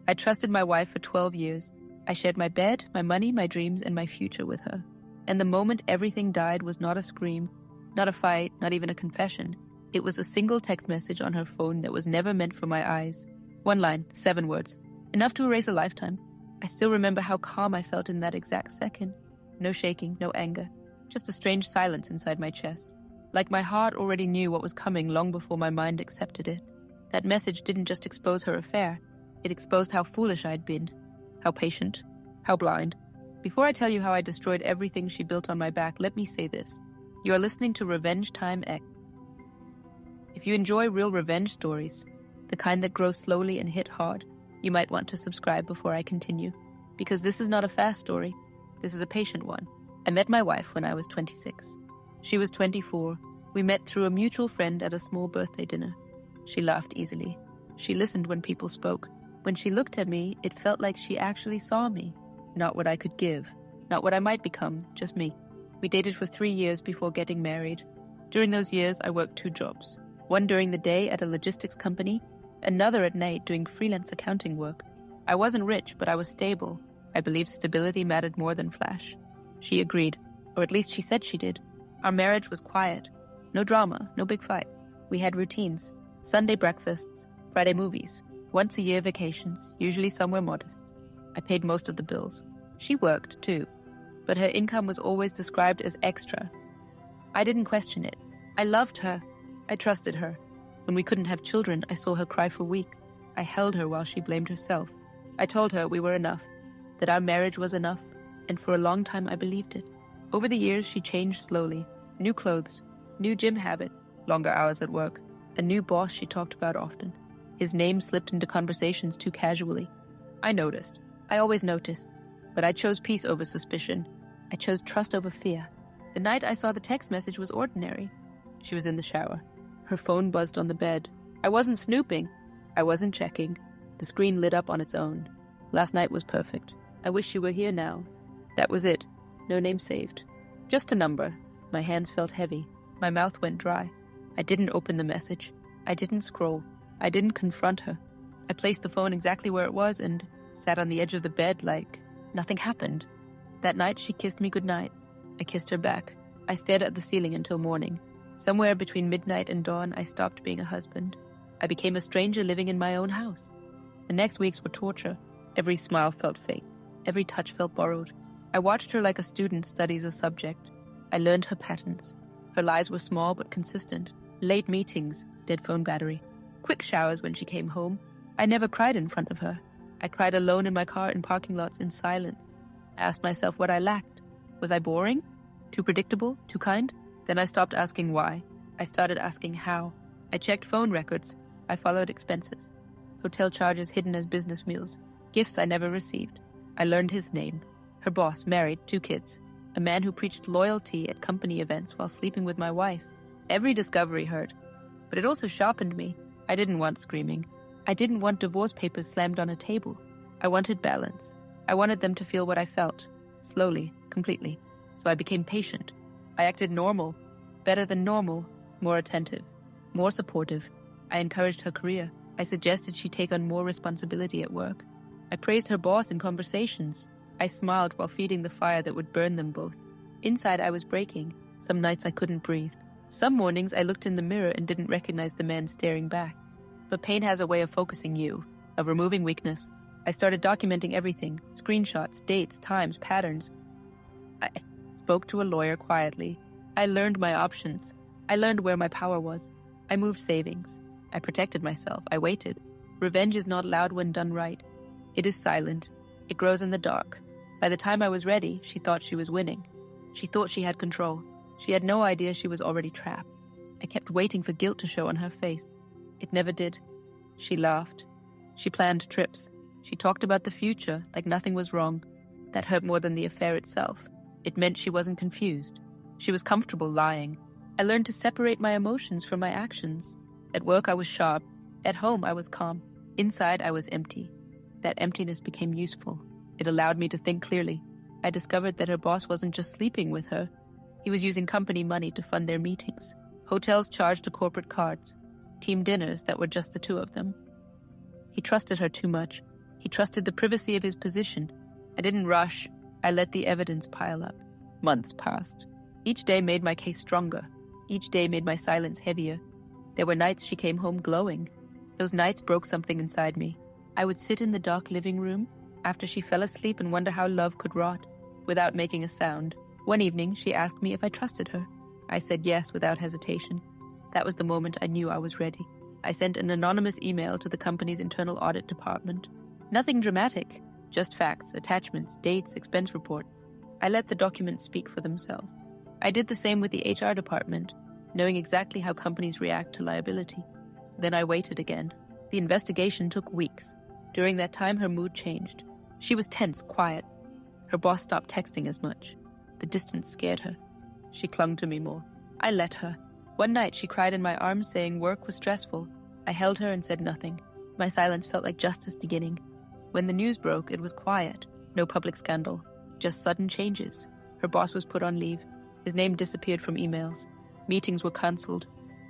I trusted my wife for 12 years. I shared my bed, my money, my dreams, and my future with her. And the moment everything died was not a scream, not a fight, not even a confession. It was a single text message on her phone that was never meant for my eyes. 1 line, 7 words. Enough to erase a lifetime. I still remember how calm I felt in that exact second. No shaking, no anger. Just a strange silence inside my chest. Like my heart already knew what was coming long before my mind accepted it. That message didn't just expose her affair. It exposed how foolish I'd been. How patient. How blind. Before I tell you how I destroyed everything she built on my back, let me say this. You are listening to Revenge Time X. If you enjoy real revenge stories, the kind that grow slowly and hit hard, you might want to subscribe before I continue. Because this is not a fast story. This is a patient one. I met my wife when I was 26. She was 24. We met through a mutual friend at a small birthday dinner. She laughed easily. She listened when people spoke. When she looked at me, it felt like she actually saw me. Not what I could give. Not what I might become, just me. We dated for 3 years before getting married. During those years, I worked 2 jobs. One during the day at a logistics company, another at night doing freelance accounting work. I wasn't rich, but I was stable. I believed stability mattered more than flash. She agreed, or at least she said she did. Our marriage was quiet. No drama, no big fights. We had routines. Sunday breakfasts, Friday movies, once a year vacations, usually somewhere modest. I paid most of the bills. She worked, too, but her income was always described as extra. I didn't question it. I loved her. I trusted her. When we couldn't have children, I saw her cry for weeks. I held her while she blamed herself. I told her we were enough, that our marriage was enough, and for a long time I believed it. Over the years, she changed slowly. New clothes, new gym habits, longer hours at work, a new boss she talked about often. His name slipped into conversations too casually. I noticed. I always noticed. But I chose peace over suspicion. I chose trust over fear. The night I saw the text message was ordinary. She was in the shower. Her phone buzzed on the bed. I wasn't snooping. I wasn't checking. The screen lit up on its own. Last night was perfect. I wish she were here now. That was it. No name saved. Just a number. My hands felt heavy. My mouth went dry. I didn't open the message. I didn't scroll. I didn't confront her. I placed the phone exactly where it was and sat on the edge of the bed like nothing happened. That night, she kissed me goodnight. I kissed her back. I stared at the ceiling until morning. Somewhere between midnight and dawn, I stopped being a husband. I became a stranger living in my own house. The next weeks were torture. Every smile felt fake. Every touch felt borrowed. I watched her like a student studies a subject. I learned her patterns. Her lies were small but consistent. Late meetings, dead phone battery. Quick showers when she came home. I never cried in front of her. I cried alone in my car in parking lots in silence. I asked myself what I lacked. Was I boring? Too predictable? Too kind? Then I stopped asking why. I started asking how. I checked phone records. I followed expenses. Hotel charges hidden as business meals. Gifts I never received. I learned his name. Her boss, married, 2 kids. A man who preached loyalty at company events while sleeping with my wife. Every discovery hurt. But it also sharpened me. I didn't want screaming. I didn't want divorce papers slammed on a table. I wanted balance. I wanted them to feel what I felt. Slowly, completely. So I became patient. I acted normal. Better than normal. More attentive. More supportive. I encouraged her career. I suggested she take on more responsibility at work. I praised her boss in conversations. I smiled while feeding the fire that would burn them both. Inside, I was breaking. Some nights I couldn't breathe. Some mornings I looked in the mirror and didn't recognize the man staring back. But pain has a way of focusing you, of removing weakness. I started documenting everything, screenshots, dates, times, patterns. I spoke to a lawyer quietly. I learned my options. I learned where my power was. I moved savings. I protected myself. I waited. Revenge is not loud when done right. It is silent. It grows in the dark. By the time I was ready, she thought she was winning. She thought she had control. She had no idea she was already trapped. I kept waiting for guilt to show on her face. It never did. She laughed. She planned trips. She talked about the future like nothing was wrong. That hurt more than the affair itself. It meant she wasn't confused. She was comfortable lying. I learned to separate my emotions from my actions. At work, I was sharp. At home, I was calm. Inside, I was empty. That emptiness became useful. It allowed me to think clearly. I discovered that her boss wasn't just sleeping with her. He was using company money to fund their meetings. Hotels charged to corporate cards. Team dinners that were just the 2 of them. He trusted her too much. He trusted the privacy of his position. I didn't rush. I let the evidence pile up. Months passed. Each day made my case stronger. Each day made my silence heavier. There were nights she came home glowing. Those nights broke something inside me. I would sit in the dark living room after she fell asleep and wonder how love could rot, without making a sound. One evening, she asked me if I trusted her. I said yes without hesitation. That was the moment I knew I was ready. I sent an anonymous email to the company's internal audit department. Nothing dramatic, just facts, attachments, dates, expense reports. I let the documents speak for themselves. I did the same with the HR department, knowing exactly how companies react to liability. Then I waited again. The investigation took weeks. During that time, her mood changed. She was tense, quiet. Her boss stopped texting as much. The distance scared her. She clung to me more. I let her. One night, she cried in my arms, saying work was stressful. I held her and said nothing. My silence felt like justice beginning. When the news broke, it was quiet. No public scandal. Just sudden changes. Her boss was put on leave. His name disappeared from emails. Meetings were cancelled.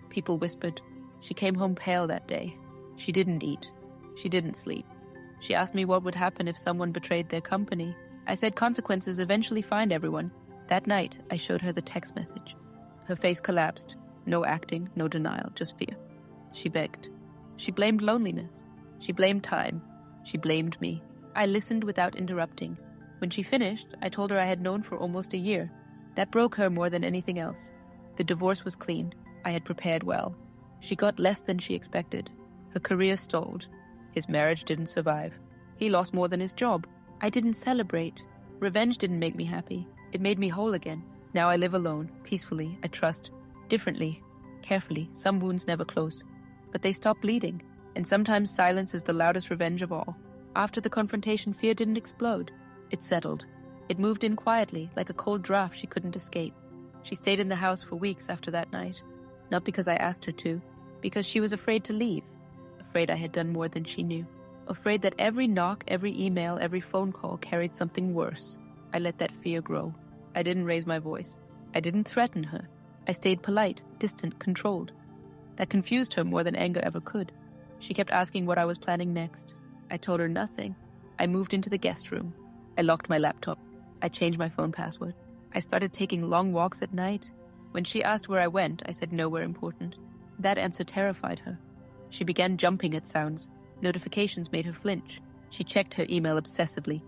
People whispered. She came home pale that day. She didn't eat. She didn't sleep. She asked me what would happen if someone betrayed their company. I said consequences eventually find everyone. That night, I showed her the text message. Her face collapsed. No acting, no denial, just fear. She begged. She blamed loneliness. She blamed time. She blamed me. I listened without interrupting. When she finished, I told her I had known for almost a year. That broke her more than anything else. The divorce was clean. I had prepared well. She got less than she expected. Her career stalled. His marriage didn't survive. He lost more than his job. I didn't celebrate. Revenge didn't make me happy. It made me whole again. Now I live alone, peacefully, I trust. Differently, carefully. Some wounds never close. But they stop bleeding. And sometimes silence is the loudest revenge of all. After the confrontation, fear didn't explode. It settled. It moved in quietly, like a cold draft she couldn't escape. She stayed in the house for weeks after that night. Not because I asked her to, because she was afraid to leave. Afraid I had done more than she knew. Afraid that every knock, every email, every phone call carried something worse. I let that fear grow. I didn't raise my voice. I didn't threaten her. I stayed polite, distant, controlled. That confused her more than anger ever could. She kept asking what I was planning next. I told her nothing. I moved into the guest room. I locked my laptop. I changed my phone password. I started taking long walks at night. When she asked where I went, I said nowhere important. That answer terrified her. She began jumping at sounds. Notifications made her flinch. She checked her email obsessively.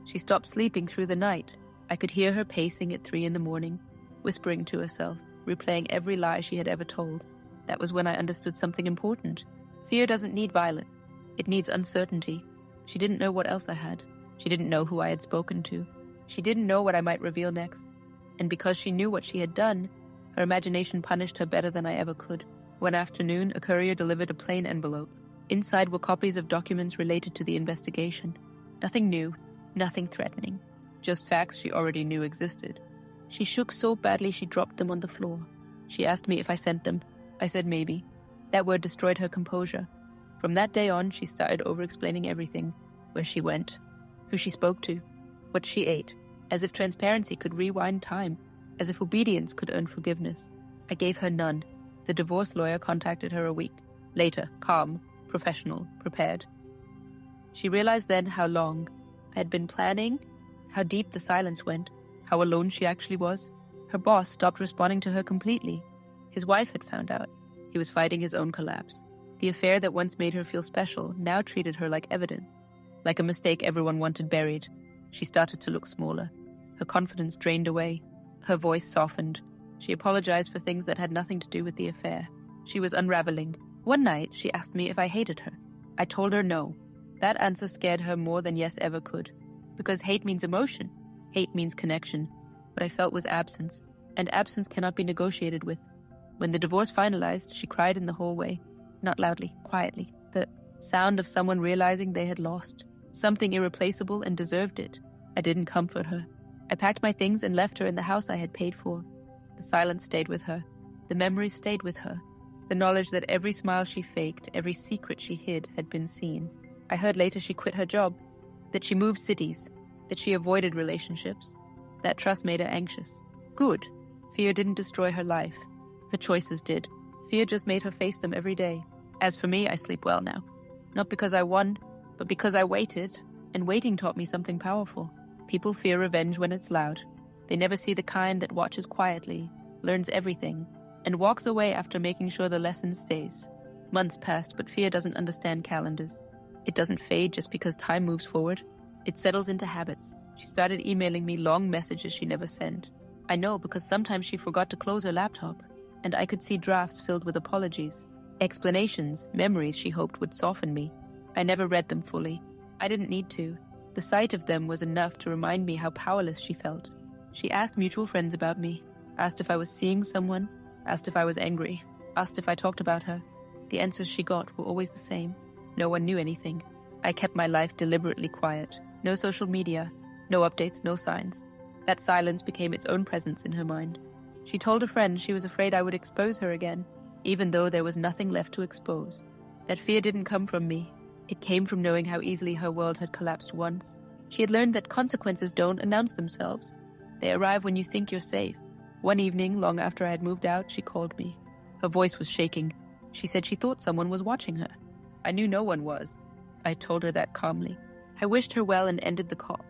She stopped sleeping through the night. I could hear her pacing at 3 a.m, whispering to herself, replaying every lie she had ever told. That was when I understood something important. Fear doesn't need violence. It needs uncertainty. She didn't know what else I had. She didn't know who I had spoken to. She didn't know what I might reveal next. And because she knew what she had done, her imagination punished her better than I ever could. One afternoon, a courier delivered a plain envelope. Inside were copies of documents related to the investigation. Nothing new, nothing threatening. Just facts she already knew existed. She shook so badly she dropped them on the floor. She asked me if I sent them. I said maybe. That word destroyed her composure. From that day on, she started over-explaining everything. Where she went, who she spoke to, what she ate, as if transparency could rewind time, as if obedience could earn forgiveness. I gave her none. The divorce lawyer contacted her a week later, calm, professional, prepared. She realized then how long I had been planning, how deep the silence went, how alone she actually was. Her boss stopped responding to her completely. His wife had found out. He was fighting his own collapse. The affair that once made her feel special now treated her like evidence. Like a mistake everyone wanted buried. She started to look smaller. Her confidence drained away. Her voice softened. She apologized for things that had nothing to do with the affair. She was unraveling. One night, she asked me if I hated her. I told her no. That answer scared her more than yes ever could. Because hate means emotion. Hate means connection. What I felt was absence. And absence cannot be negotiated with. When the divorce finalized, she cried in the hallway. Not loudly, quietly. The sound of someone realizing they had lost. Something irreplaceable and deserved it. I didn't comfort her. I packed my things and left her in the house I had paid for. The silence stayed with her. The memories stayed with her. The knowledge that every smile she faked, every secret she hid had been seen. I heard later she quit her job, that she moved cities, that she avoided relationships. That trust made her anxious. Good. Fear didn't destroy her life. Her choices did. Fear just made her face them every day. As for me, I sleep well now. Not because I won, But because I waited, and waiting taught me something powerful. People fear revenge when it's loud. They never see the kind that watches quietly, learns everything, and walks away after making sure the lesson stays. Months passed, but fear doesn't understand calendars. It doesn't fade just because time moves forward. It settles into habits. She started emailing me long messages she never sent. I know because sometimes she forgot to close her laptop, and I could see drafts filled with apologies, explanations, memories she hoped would soften me. I never read them fully. I didn't need to. The sight of them was enough to remind me how powerless she felt. She asked mutual friends about me, asked if I was seeing someone, asked if I was angry, asked if I talked about her. The answers she got were always the same. No one knew anything. I kept my life deliberately quiet. No social media, no updates, no signs. That silence became its own presence in her mind. She told a friend she was afraid I would expose her again, even though there was nothing left to expose. That fear didn't come from me. It came from knowing how easily her world had collapsed once. She had learned that consequences don't announce themselves. They arrive when you think you're safe. One evening, long after I had moved out, she called me. Her voice was shaking. She said she thought someone was watching her. I knew no one was. I told her that calmly. I wished her well and ended the call.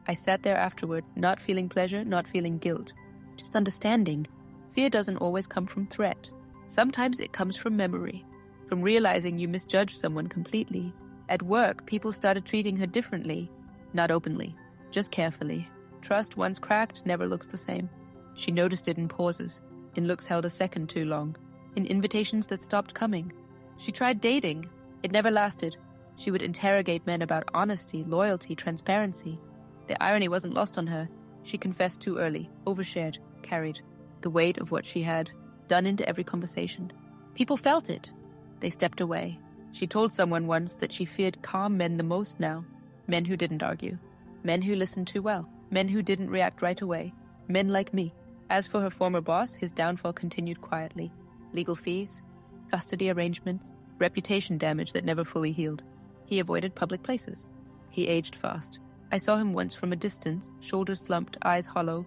I sat there afterward, not feeling pleasure, not feeling guilt. Just understanding. Fear doesn't always come from threat. Sometimes it comes from memory, from realizing you misjudged someone completely. At work, people started treating her differently. Not openly, just carefully. Trust once cracked never looks the same. She noticed it in pauses, in looks held a second too long, in invitations that stopped coming. She tried dating. It never lasted. She would interrogate men about honesty, loyalty, transparency. The irony wasn't lost on her. She confessed too early, overshared, carried the weight of what she had done into every conversation. People felt it. They stepped away. She told someone once that she feared calm men the most now. Men who didn't argue. Men who listened too well. Men who didn't react right away. Men like me. As for her former boss, his downfall continued quietly. Legal fees, custody arrangements, reputation damage that never fully healed. He avoided public places. He aged fast. I saw him once from a distance, shoulders slumped, eyes hollow.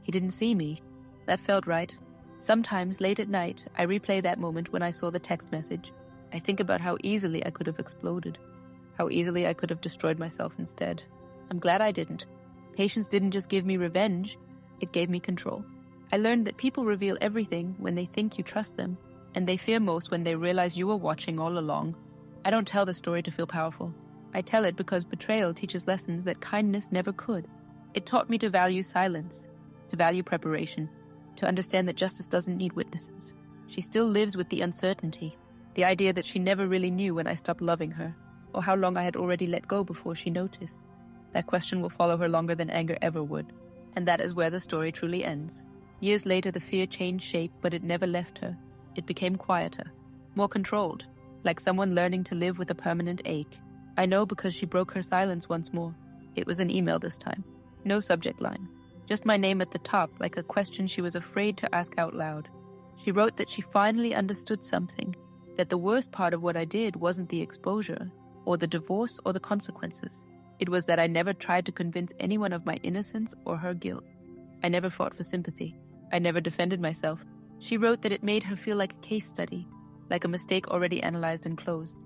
He didn't see me. That felt right. Sometimes, late at night, I replay that moment when I saw the text message. I think about how easily I could have exploded. How easily I could have destroyed myself instead. I'm glad I didn't. Patience didn't just give me revenge, it gave me control. I learned that people reveal everything when they think you trust them, and they fear most when they realize you were watching all along. I don't tell the story to feel powerful. I tell it because betrayal teaches lessons that kindness never could. It taught me to value silence, to value preparation, to understand that justice doesn't need witnesses. She still lives with the uncertainty, the idea that she never really knew when I stopped loving her, or how long I had already let go before she noticed. That question will follow her longer than anger ever would, and that is where the story truly ends. Years later, the fear changed shape, but it never left her. It became quieter, more controlled, like someone learning to live with a permanent ache. I know because she broke her silence once more. It was an email this time. No subject line. Just my name at the top, like a question she was afraid to ask out loud. She wrote that she finally understood something, that the worst part of what I did wasn't the exposure, or the divorce, or the consequences. It was that I never tried to convince anyone of my innocence or her guilt. I never fought for sympathy. I never defended myself. She wrote that it made her feel like a case study, like a mistake already analyzed and closed.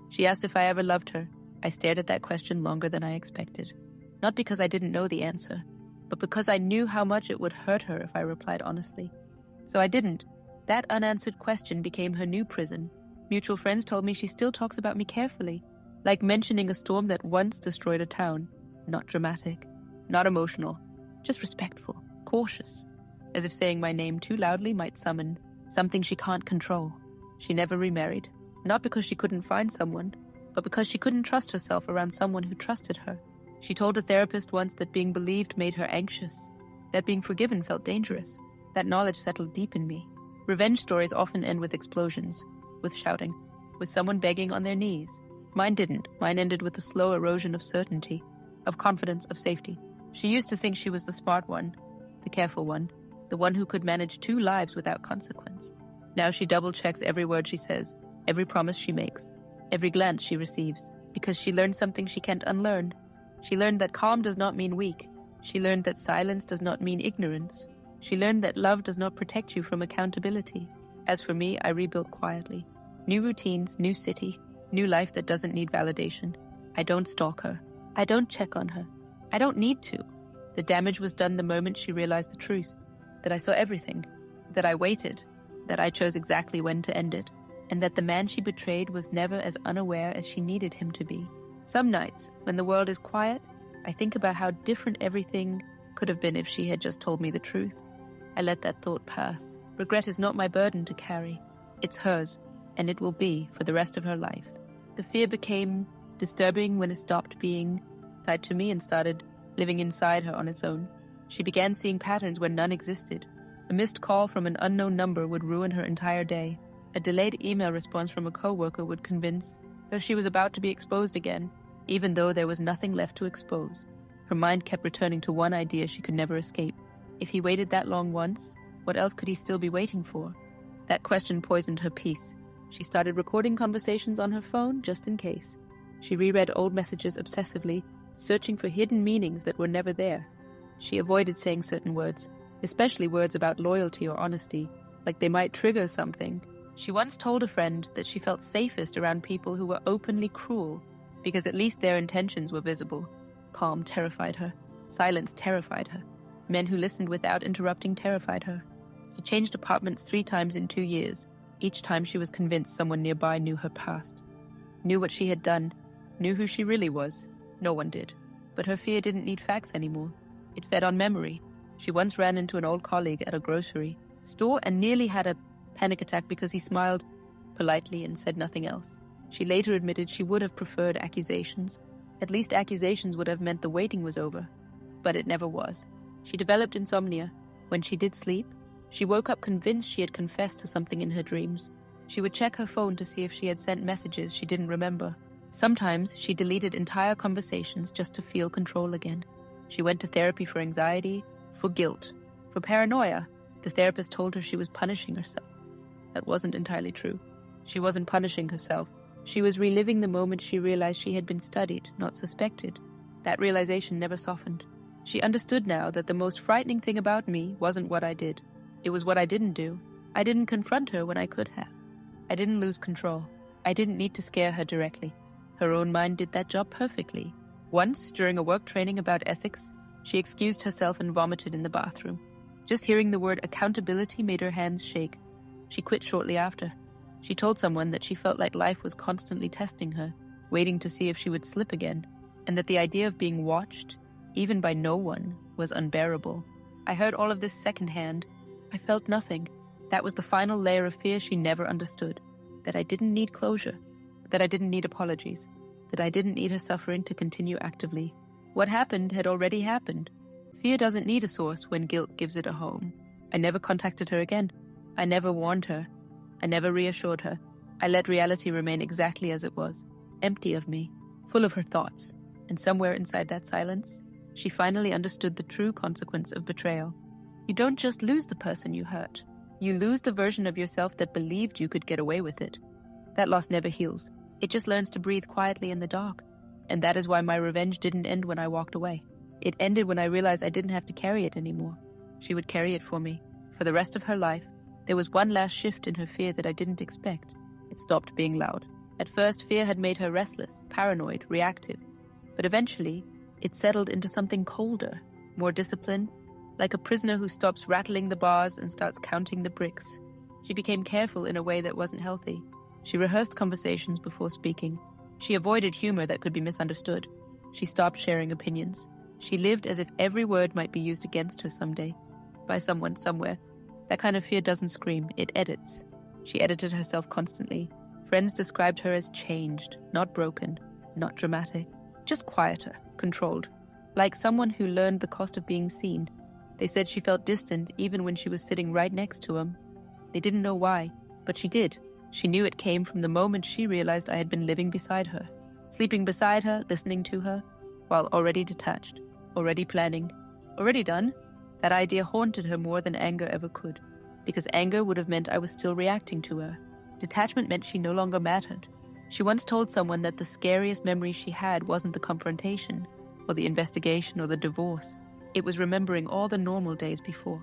She asked if I ever loved her. I stared at that question longer than I expected. Not because I didn't know the answer, but because I knew how much it would hurt her if I replied honestly. So I didn't. That unanswered question became her new prison. Mutual friends told me she still talks about me carefully, like mentioning a storm that once destroyed a town. Not dramatic, not emotional, just respectful, cautious, as if saying my name too loudly might summon something she can't control. She never remarried, not because she couldn't find someone, but because she couldn't trust herself around someone who trusted her. She told a therapist once that being believed made her anxious, that being forgiven felt dangerous. That knowledge settled deep in me. Revenge stories often end with explosions, with shouting, with someone begging on their knees. Mine didn't. Mine ended with a slow erosion of certainty, of confidence, of safety. She used to think she was the smart one, the careful one, the one who could manage 2 lives without consequence. Now she double-checks every word she says, every promise she makes, every glance she receives, because she learned something she can't unlearn. She learned that calm does not mean weak. She learned that silence does not mean ignorance. She learned that love does not protect you from accountability. As for me, I rebuilt quietly. New routines, new city, new life that doesn't need validation. I don't stalk her. I don't check on her. I don't need to. The damage was done the moment she realized the truth, that I saw everything, that I waited, that I chose exactly when to end it, and that the man she betrayed was never as unaware as she needed him to be. Some nights, when the world is quiet, I think about how different everything could have been if she had just told me the truth. I let that thought pass. Regret is not my burden to carry. It's hers, and it will be for the rest of her life. The fear became disturbing when it stopped being tied to me and started living inside her on its own. She began seeing patterns where none existed. A missed call from an unknown number would ruin her entire day. A delayed email response from a coworker would convince her she was about to be exposed again, even though there was nothing left to expose. Her mind kept returning to one idea she could never escape. If he waited that long once, what else could he still be waiting for? That question poisoned her peace. She started recording conversations on her phone just in case. She reread old messages obsessively, searching for hidden meanings that were never there. She avoided saying certain words, especially words about loyalty or honesty, like they might trigger something. She once told a friend that she felt safest around people who were openly cruel, because at least their intentions were visible. Calm terrified her. Silence terrified her. Men who listened without interrupting terrified her. She changed apartments 3 times in 2 years. Each time she was convinced someone nearby knew her past, knew what she had done, knew who she really was. No one did. But her fear didn't need facts anymore. It fed on memory. She once ran into an old colleague at a grocery store and nearly had a panic attack because he smiled politely and said nothing else. She later admitted she would have preferred accusations. At least accusations would have meant the waiting was over. But it never was. She developed insomnia. When she did sleep, she woke up convinced she had confessed to something in her dreams. She would check her phone to see if she had sent messages she didn't remember. Sometimes she deleted entire conversations just to feel control again. She went to therapy for anxiety, for guilt, for paranoia. The therapist told her she was punishing herself. That wasn't entirely true. She wasn't punishing herself. She was reliving the moment she realized she had been studied, not suspected. That realization never softened. She understood now that the most frightening thing about me wasn't what I did. It was what I didn't do. I didn't confront her when I could have. I didn't lose control. I didn't need to scare her directly. Her own mind did that job perfectly. Once, during a work training about ethics, she excused herself and vomited in the bathroom. Just hearing the word accountability made her hands shake. She quit shortly after. She told someone that she felt like life was constantly testing her, waiting to see if she would slip again, and that the idea of being watched, even by no one, was unbearable. I heard all of this secondhand. I felt nothing. That was the final layer of fear she never understood. That I didn't need closure. That I didn't need apologies. That I didn't need her suffering to continue actively. What happened had already happened. Fear doesn't need a source when guilt gives it a home. I never contacted her again. I never warned her. I never reassured her. I let reality remain exactly as it was, empty of me, full of her thoughts. And somewhere inside that silence, she finally understood the true consequence of betrayal. You don't just lose the person you hurt. You lose the version of yourself that believed you could get away with it. That loss never heals. It just learns to breathe quietly in the dark. And that is why my revenge didn't end when I walked away. It ended when I realized I didn't have to carry it anymore. She would carry it for me. For the rest of her life, there was one last shift in her fear that I didn't expect. It stopped being loud. At first, fear had made her restless, paranoid, reactive. But eventually, it settled into something colder, more disciplined, like a prisoner who stops rattling the bars and starts counting the bricks. She became careful in a way that wasn't healthy. She rehearsed conversations before speaking. She avoided humor that could be misunderstood. She stopped sharing opinions. She lived as if every word might be used against her someday, by someone somewhere. That kind of fear doesn't scream, it edits. She edited herself constantly. Friends described her as changed, not broken, not dramatic, just quieter, controlled, like someone who learned the cost of being seen. They said she felt distant even when she was sitting right next to him. They didn't know why, but she did. She knew it came from the moment she realized I had been living beside her, sleeping beside her, listening to her, while already detached, already planning, already done. That idea haunted her more than anger ever could, because anger would have meant I was still reacting to her. Detachment meant she no longer mattered. She once told someone that the scariest memory she had wasn't the confrontation, or the investigation, or the divorce. It was remembering all the normal days before.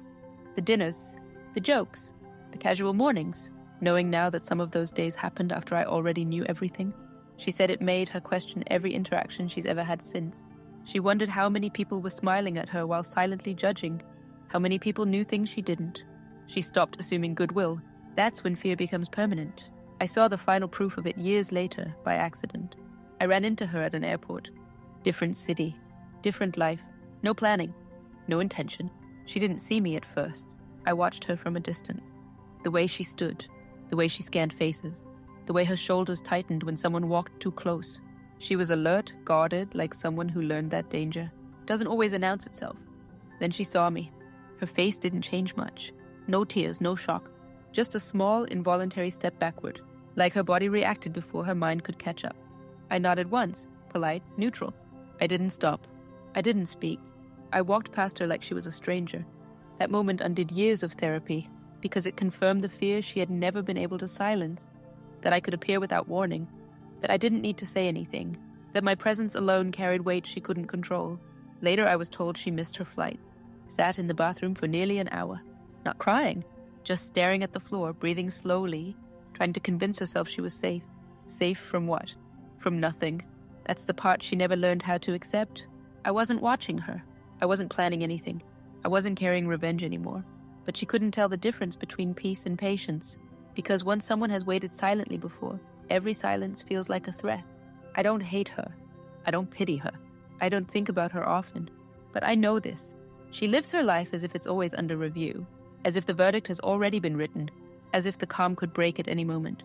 The dinners, the jokes, the casual mornings, knowing now that some of those days happened after I already knew everything. She said it made her question every interaction she's ever had since. She wondered how many people were smiling at her while silently judging, how many people knew things she didn't. She stopped assuming goodwill. That's when fear becomes permanent. I saw the final proof of it years later, by accident. I ran into her at an airport. Different city, different life, no planning, no intention. She didn't see me at first. I watched her from a distance. The way she stood, the way she scanned faces, the way her shoulders tightened when someone walked too close. She was alert, guarded, like someone who learned that danger doesn't always announce itself. Then she saw me. Her face didn't change much. No tears, no shock. Just a small, involuntary step backward, like her body reacted before her mind could catch up. I nodded once, polite, neutral. I didn't stop. I didn't speak. I walked past her like she was a stranger. That moment undid years of therapy, because it confirmed the fear she had never been able to silence, that I could appear without warning, that I didn't need to say anything, that my presence alone carried weight she couldn't control. Later I was told she missed her flight, sat in the bathroom for nearly an hour, not crying, just staring at the floor, breathing slowly, trying to convince herself she was safe. Safe from what? From nothing. That's the part she never learned how to accept. I wasn't watching her. I wasn't planning anything. I wasn't carrying revenge anymore. But she couldn't tell the difference between peace and patience. Because once someone has waited silently before, every silence feels like a threat. I don't hate her. I don't pity her. I don't think about her often. But I know this. She lives her life as if it's always under review, as if the verdict has already been written, as if the calm could break at any moment.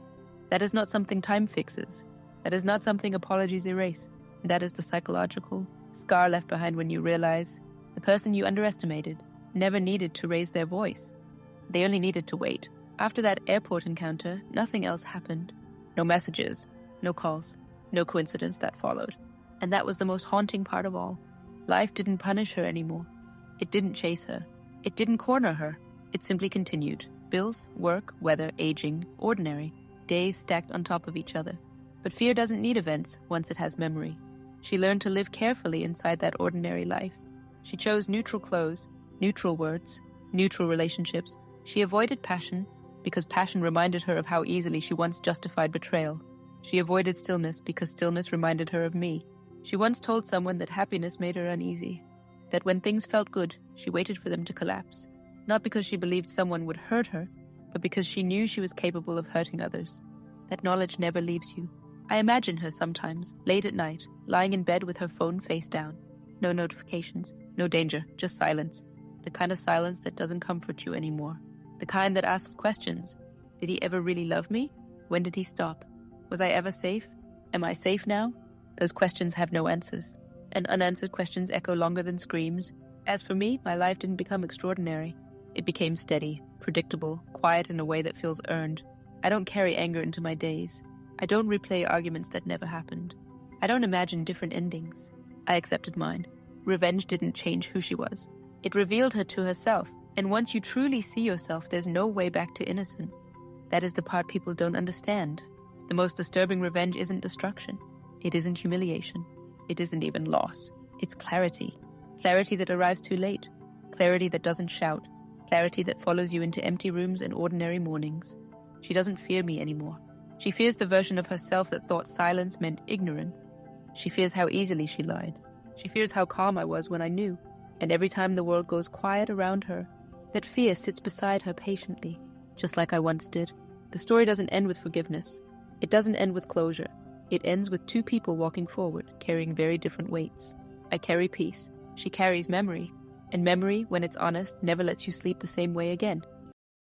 That is not something time fixes. That is not something apologies erase. That is the psychological scar left behind when you realize the person you underestimated never needed to raise their voice. They only needed to wait. After that airport encounter, nothing else happened. No messages, no calls, no coincidence that followed. And that was the most haunting part of all. Life didn't punish her anymore. It didn't chase her. It didn't corner her. It simply continued. Bills, work, weather, aging, ordinary. Days stacked on top of each other. But fear doesn't need events once it has memory. She learned to live carefully inside that ordinary life. She chose neutral clothes, neutral words, neutral relationships. She avoided passion because passion reminded her of how easily she once justified betrayal. She avoided stillness because stillness reminded her of me. She once told someone that happiness made her uneasy, that when things felt good, she waited for them to collapse. Not because she believed someone would hurt her, but because she knew she was capable of hurting others. That knowledge never leaves you. I imagine her sometimes, late at night, lying in bed with her phone face down. No notifications, no danger, just silence. The kind of silence that doesn't comfort you anymore. The kind that asks questions. Did he ever really love me? When did he stop? Was I ever safe? Am I safe now? Those questions have no answers. And unanswered questions echo longer than screams. As for me, my life didn't become extraordinary. It became steady, predictable, quiet in a way that feels earned. I don't carry anger into my days. I don't replay arguments that never happened. I don't imagine different endings. I accepted mine. Revenge didn't change who she was. It revealed her to herself, and once you truly see yourself, there's no way back to innocence. That is the part people don't understand. The most disturbing revenge isn't destruction. It isn't humiliation. It isn't even loss. It's clarity. Clarity that arrives too late. Clarity that doesn't shout. Clarity that follows you into empty rooms and ordinary mornings. She doesn't fear me anymore. She fears the version of herself that thought silence meant ignorance. She fears how easily she lied. She fears how calm I was when I knew. And every time the world goes quiet around her, that fear sits beside her patiently, just like I once did. The story doesn't end with forgiveness. It doesn't end with closure. It ends with two people walking forward, carrying very different weights. I carry peace. She carries memory. And memory, when it's honest, never lets you sleep the same way again.